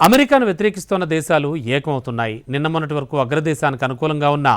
అమెరికాను వ్యతిరేకిస్తున్న దేశాలు ఏకమవుతున్నాయి. నిన్న మొన్నటి వరకు అగ్రదేశానికి అనుకూలంగా ఉన్న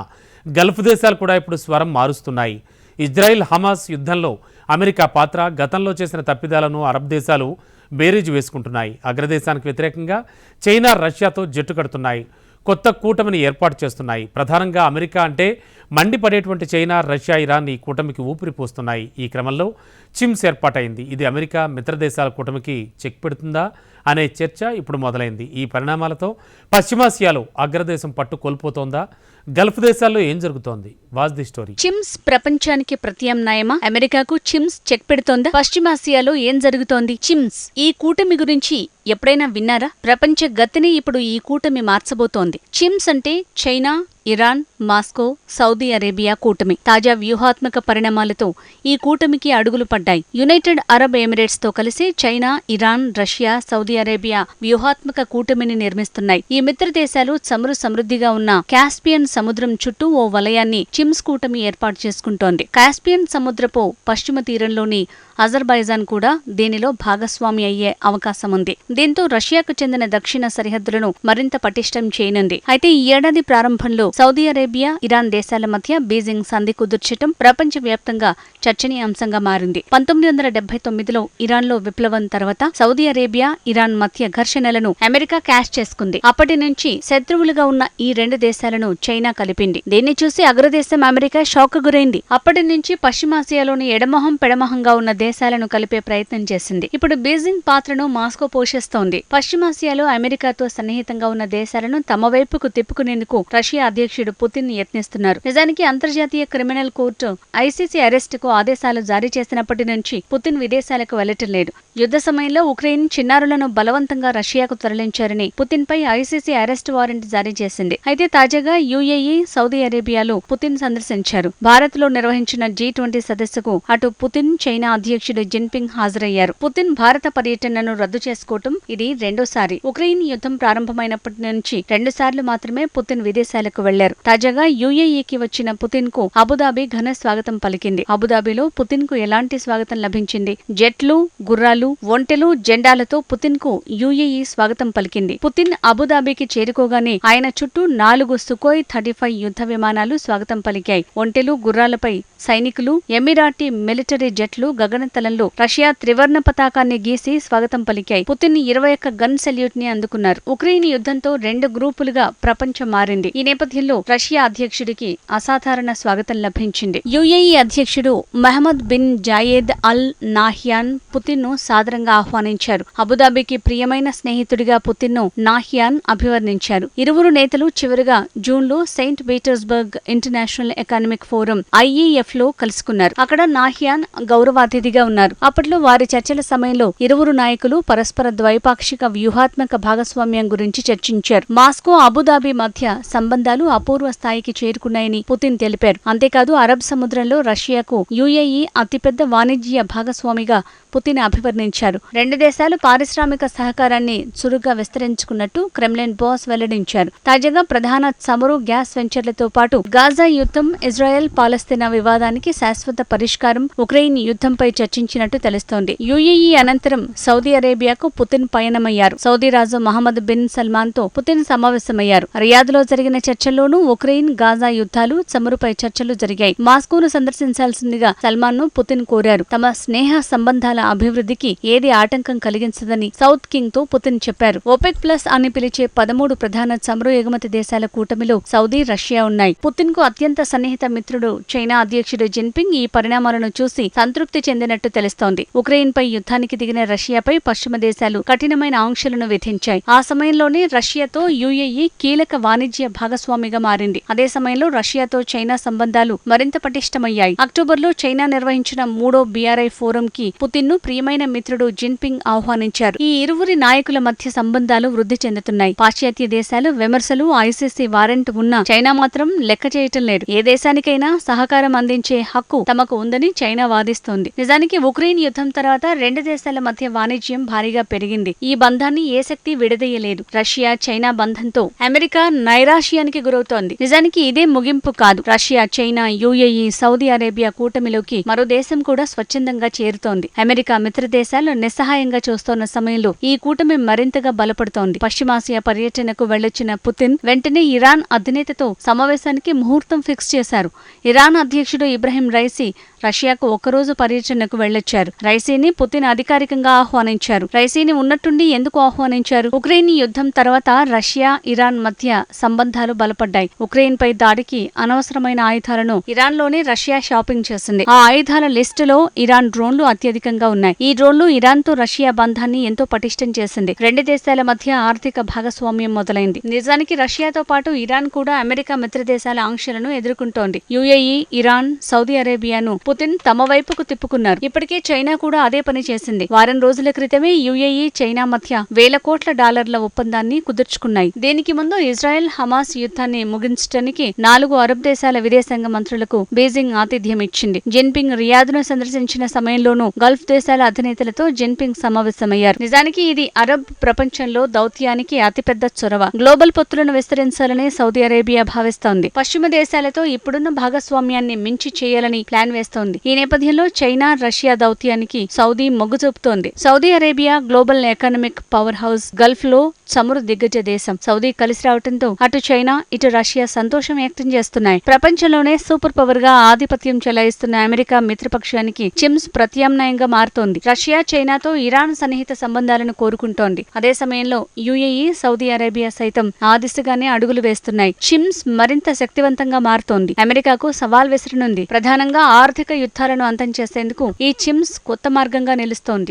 గల్ఫ్ దేశాలు కూడా ఇప్పుడు స్వరం మారుస్తున్నాయి. ఇజ్రాయిల్ హమాస్ యుద్ధంలో అమెరికా పాత్ర, గతంలో చేసిన తప్పిదాలను అరబ్ దేశాలు బేరీజు వేసుకుంటున్నాయి. అగ్రదేశానికి వ్యతిరేకంగా చైనా, రష్యాతో జట్టు కడుతున్నాయి. కొత్త కూటమిని ఏర్పాటు చేస్తున్నాయి. ప్రధానంగా అమెరికా అంటే మండిపడేటువంటి చైనా, రష్యా, ఇరాన్ ఈ కూటమికి ఊపిరి పోస్తున్నాయి. ఈ క్రమంలో చిమ్స్ ఏర్పాటైంది. ఇది అమెరికా మిత్రదేశాల కూటమికి చెక్ పెడుతుందా అనే చర్చ ఇప్పుడు మొదలైంది. ఈ పరిణామాలతో పశ్చిమాసియాలో అగ్రదేశం పట్టు కోల్పోతోందా? గల్ఫ్ దేశాల్లో ఏం జరుగుతోంది? Was the story. చిమ్స్ ప్రపంచానికి ప్రత్యామ్నాయమా? అమెరికాకు చిమ్స్ చెక్ పెడుతోందా? పశ్చిమాసియాలో ఏం జరుగుతోంది? చిమ్స్ ఈ కూటమి గురించి ఎప్పుడైనా విన్నారా? ప్రపంచ గతిని ఇప్పుడు ఈ కూటమి మార్చబోతోంది. చిమ్స్ అంటే China, Iran, Moscow, Saudi Arabia కూటమి. తాజా వ్యూహాత్మక పరిణామాలతో ఈ కూటమికి అడుగులు పడ్డాయి. యునైటెడ్ అరబ్ ఎమిరేట్స్ తో కలిసి China, Iran, Russia, Saudi Arabia వ్యూహాత్మక కూటమిని నిర్మిస్తున్నాయి. ఈ మిత్ర దేశాలు చమురు సమృద్ధిగా ఉన్న కాస్పియన్ సముద్రం చుట్టూ ఓ వలయాన్ని చిమ్స్ కూటమి ఏర్పాటు చేసుకుంటోంది. కాస్పియన్ సముద్రపు పశ్చిమ తీరంలోని అజర్బైజాన్ కూడా దీనిలో భాగస్వామి అయ్యే అవకాశం ఉంది. దీంతో రష్యాకు చెందిన దక్షిణ సరిహద్దులను మరింత పటిష్టం చేయనుంది. అయితే ఈ ఏడాది ప్రారంభంలో సౌదీ అరేబియా, ఇరాన్ దేశాల మధ్య బీజింగ్ సంధి కుదుర్చటం ప్రపంచవ్యాప్తంగా చర్చనీయాంశంగా మారింది. 1979లో ఇరాన్లో విప్లవం తర్వాత సౌదీ అరేబియా, ఇరాన్ మధ్య ఘర్షణలను అమెరికా క్యాష్ చేసుకుంది. అప్పటి నుంచి శత్రువులుగా ఉన్న ఈ రెండు దేశాలను చైనా కలిపింది. దీన్ని చూసి అగ్రదేశం అమెరికా షాక్ గురైంది. అప్పటి నుంచి పశ్చిమాసియాలోని ఎడమొహం పెడమొహంగా ఉన్న దేశాలను కలిపే ప్రయత్నం చేసింది. ఇప్పుడు బీజింగ్ పాత్రను మాస్కో పోషిస్తోంది. పశ్చిమాసియాలో అమెరికాతో సన్నిహితంగా ఉన్న దేశాలను తమ వైపుకు తిప్పుకునేందుకు రష్యా అధ్యక్షుడు పుతిన్ యత్నిస్తున్నారు. నిజానికి అంతర్జాతీయ క్రిమినల్ కోర్టు ఐసీసీ అరెస్టుకు ఆదేశాలు జారీ చేసినప్పటి నుంచి పుతిన్ విదేశాలకు వెళ్లటం లేదు. యుద్ధ సమయంలో ఉక్రెయిన్ చిన్నారులను బలవంతంగా రష్యాకు తరలించారని పుతిన్ పై ఐసీసీ అరెస్టు వారెంట్ జారీ చేసింది. అయితే తాజాగా యుఏఈ, సౌదీ అరేబియాలో పుతిన్ సందర్శించారు. భారత్ లో నిర్వహించిన G20 సదస్సుకు అటు పుతిన్, చైనా అధ్యక్షుడు జిన్పింగ్ హాజరయ్యారు. పుతిన్ భారత పర్యటనను రద్దు చేసుకోవటం ఇది రెండోసారి. ఉక్రెయిన్ యుద్ధం ప్రారంభమైనప్పటి నుంచి 2 సార్లు మాత్రమే పుతిన్ విదేశాలకు వెళ్లారు. తాజాగా యుఏఈకి వచ్చిన పుతిన్ కు అబుదాబి ఘన స్వాగతం పలికింది. అబుదాబిలో పుతిన్ కు ఎలాంటి స్వాగతం లభించింది? జెట్లు, గుర్రాలు, ఒంటెలు, జెండాలతో పుతిన్ కు యుఏఈ స్వాగతం పలికింది. పుతిన్ అబుదాబికి చేరుకోగానే ఆయన చుట్టూ 4 సుఖోయ్ 35 యుద్ధ విమానాలు స్వాగతం పలికాయి. ఒంటెలు, గుర్రాలపై సైనికులు, ఎమిరాటీ మిలిటరీ జెట్లు గగనతలంలో రష్యా త్రివర్ణ పతాకాన్ని గీసి స్వాగతం పలికాయి. పుతిన్ 21 గన్ సెల్యూట్ ని అందుకున్నారు. ఉక్రెయిన్ యుద్ధంతో 2 గ్రూపులుగా ప్రపంచం మారింది. ఈ నేపథ్యంలో రష్యా అధ్యక్షుడికి అసాధారణ స్వాగతం లభించింది. యుఏఈ అధ్యక్షుడు Mohammed bin Zayed Al Nahyan Putin ను సాదరంగా ఆహ్వానించారు. అబుదాబికి ప్రియమైన స్నేహితుడిగా పుతిన్ ను నాహ్యాన్ అభివర్ణించారు. ఇరువురు నేతలు చివరిగా జూన్లో Saint Petersburg international economic forum IEF లో కలుసుకున్నారు. అక్కడ నాహ్యాన్ గౌరవాతిథిగా ఉన్నారు. అప్పట్లో వారి చర్చల సమయంలో ఇరువురు నాయకులు పరస్పర ద్వైపాక్షిక వ్యూహాత్మక భాగస్వామ్యం గురించి చర్చించారు. మాస్కో, అబుదాబి మధ్య సంబంధాలు అపూర్వ స్థాయికి చేరుకున్నాయని పుతిన్ తెలిపారు. అంతేకాదు అరబ్ సముద్రంలో రష్యాకు యుఏఈ అతిపెద్ద వాణిజ్య భాగస్వామిగా పుతిన్ అభివర్ణించారు. 2 దేశాలు పారిశ్రామిక సహకారాన్ని చురుగ్గా విస్తరించుకున్నట్టు క్రెమ్లిన్ బాస్ వెల్లడించారు. తాజాగా ప్రధాన చమురు, గ్యాస్ వెంచర్లతో పాటు గాజా యుద్ధం, ఇజ్రాయెల్ పాలస్తీనా వివాదానికి శాశ్వత పరిష్కారం, ఉక్రెయిన్ యుద్ధంపై చర్చించినట్టు తెలుస్తోంది. యుఏఈ అనంతరం సౌదీ అరేబియాకు పుతిన్ పయనమయ్యారు. సౌదీ రాజు మహమ్మద్ బిన్ సల్మాన్ తో పుతిన్ సమావేశమయ్యారు. రియాద్ లో జరిగిన చర్చల్లోనూ ఉక్రెయిన్, గాజా యుద్ధాలు, చమురుపై చర్చలు జరిగాయి. మాస్కోను సందర్శించాల్సిందిగా సల్మాన్ ను పుతిన్ కోరారు. తమ స్నేహ సంబంధాల అభివృద్ధికి ఏది ఆటంకం కలిగించదని సౌత్ కింగ్ తో పుతిన్ చెప్పారు. ఓపెక్ ప్లస్ అని పిలిచే 13 ప్రధాన చమురు ఎగుమతి దేశాల కూటమిలో సౌదీ, రష్యా ఉన్నాయి. పుతిన్ కు అత్యంత సన్నిహిత మిత్రుడు చైనా అధ్యక్షుడు జిన్పింగ్ ఈ పరిణామాలను చూసి సంతృప్తి చెందినట్టు తెలుస్తోంది. ఉక్రెయిన్ పై యుద్ధానికి దిగిన రష్యాపై పశ్చిమ దేశాలు కఠినమైన ఆంక్షలను విధించాయి. ఆ సమయంలోనే రష్యాతో యుఏఈ కీలక వాణిజ్య భాగస్వామిగా మారింది. అదే సమయంలో రష్యాతో చైనా సంబంధాలు మరింత పటిష్టమయ్యాయి. అక్టోబర్లో చైనా నిర్వహించిన 3వ BRI ఫోరం కి పుతిన్ ను ప్రియమైన మిత్రుడు జిన్పింగ్ ఆహ్వానించారు. ఈ ఇరువురి నాయకుల మధ్య సంబంధాలు వృద్ధి చెందుతున్నాయి. పాశ్చాత్య దేశాలు విమర్శలు, ఐసీసీ వారెంట్ ఉన్నా చైనా మాత్రం లెక్క చేయటం లేదు. ఏ దేశానికైనా సహకారం అందించే హక్కు తమకు ఉందని చైనా వాదిస్తోంది. నిజానికి నిజానికి ఉక్రెయిన్ యుద్ధం తర్వాత రెండు దేశాల మధ్య వాణిజ్యం భారీగా పెరిగింది. ఈ బంధాన్ని ఏ శక్తి విడదీయలేదు. రష్యా చైనా బంధంతో అమెరికా నైరాశ్యానికి గురవుతోంది. నిజానికి ఇదే ముగింపు కాదు. Russia, China, UAE, Saudi Arabia కూటమిలోకి మరో దేశం కూడా స్వచ్ఛందంగా చేరుతోంది. అమెరికా మిత్ర దేశాలు నిస్సహాయంగా చూస్తోన్న సమయంలో ఈ కూటమి మరింతగా బలపడుతోంది. పశ్చిమాసియా పర్యటనకు వెళ్లొచ్చిన పుతిన్ వెంటనే ఇరాన్ అధినేతతో సమావేశానికి ముహూర్తం ఫిక్స్ చేశారు. ఇరాన్ అధ్యక్షుడు ఇబ్రహీం రైసీ రష్యాకు ఒక్కరోజు పర్యటనకు వెళ్లొచ్చారు. రైసీని పుతిన్ అధికారికంగా ఆహ్వానించారు. రైసీని ఉన్నట్టుండి ఎందుకు ఆహ్వానించారు? ఉక్రెయిన్ యుద్ధం తర్వాత రష్యా, ఇరాన్ మధ్య సంబంధాలు బలపడ్డాయి. ఉక్రెయిన్ పై దాడికి అనవసరమైన ఆయుధాలను ఇరాన్లోనే రష్యా షాపింగ్ చేసింది. ఆ ఆయుధాల లిస్టులో ఇరాన్ డ్రోన్లు అత్యధికంగా ఉన్నాయి. ఈ డ్రోన్లు ఇరాన్తో రష్యా బంధాన్ని ఎంతో పటిష్టం చేసింది. రెండు దేశాల మధ్య ఆర్థిక భాగస్వామ్యం మొదలైంది. నిజానికి రష్యాతో పాటు ఇరాన్ కూడా అమెరికా మిత్రదేశాల ఆంక్షలను ఎదుర్కొంటోంది. యుఏఈ, ఇరాన్, సౌదీ అరేబియాను పుతిన్ తమ వైపుకు తిప్పుకున్నారు. ఇప్పటికే చైనా కూడా అదే పని చేసింది. వారం రోజుల క్రితమే యుఏఈ, చైనా మధ్య $1,000 కోట్ల ఒప్పందాన్ని కుదుర్చుకున్నాయి. దీనికి ముందు ఇజ్రాయెల్ హమాస్ యుద్ధాన్ని ముగించడానికి 4 అరబ్ దేశాల విదేశాంగ మంత్రులకు బీజింగ్ ఆతిథ్యం ఇచ్చింది. జిన్పింగ్ రియాద్ను సందర్శించిన సమయంలోనూ గల్ఫ్ దేశాల అధినేతలతో జిన్పింగ్ సమావేశమయ్యారు. నిజానికి ఇది అరబ్ ప్రపంచంలో దౌత్యానికి అతిపెద్ద చొరవ. గ్లోబల్ పొత్తులను విస్తరించాలని సౌదీ అరేబియా భావిస్తోంది. పశ్చిమ దేశాలతో ఇప్పుడున్న భాగస్వామ్యాన్ని మించి చేయాలని ప్లాన్ వేస్తోంది. ఈ నేపథ్యంలో చైనా, రష్యా దౌత్యానికి సౌదీ మొగ్గు చూపుతోంది. Saudi Arabia global economic power house, Gulf లో చమురు దిగ్గజ దేశం. సౌదీ కలిసి రావడంతో అటు చైనా, ఇటు రష్యా సంతోషం వ్యక్తం చేస్తున్నాయి. ప్రపంచంలోనే సూపర్ పవర్ గా ఆధిపత్యం చెలాయిస్తున్న అమెరికా మిత్రపక్షానికి చిమ్స్ ప్రత్యామ్నాయంగా మారుతోంది. రష్యా, చైనాతో ఇరాన్ సన్నిహిత సంబంధాలను కోరుకుంటోంది. అదే సమయంలో యుఏఈ, సౌదీ అరేబియా సైతం ఆ దిశగానే అడుగులు వేస్తున్నాయి. చిమ్స్ మరింత శక్తివంతంగా మారుతోంది. అమెరికాకు సవాల్ విసరనుంది. ప్రధానంగా ఆర్థిక యుద్ధాలను అంతం చేసేందుకు ఈ చిమ్స్ కొత్త మార్గంగా నిలుస్తోంది.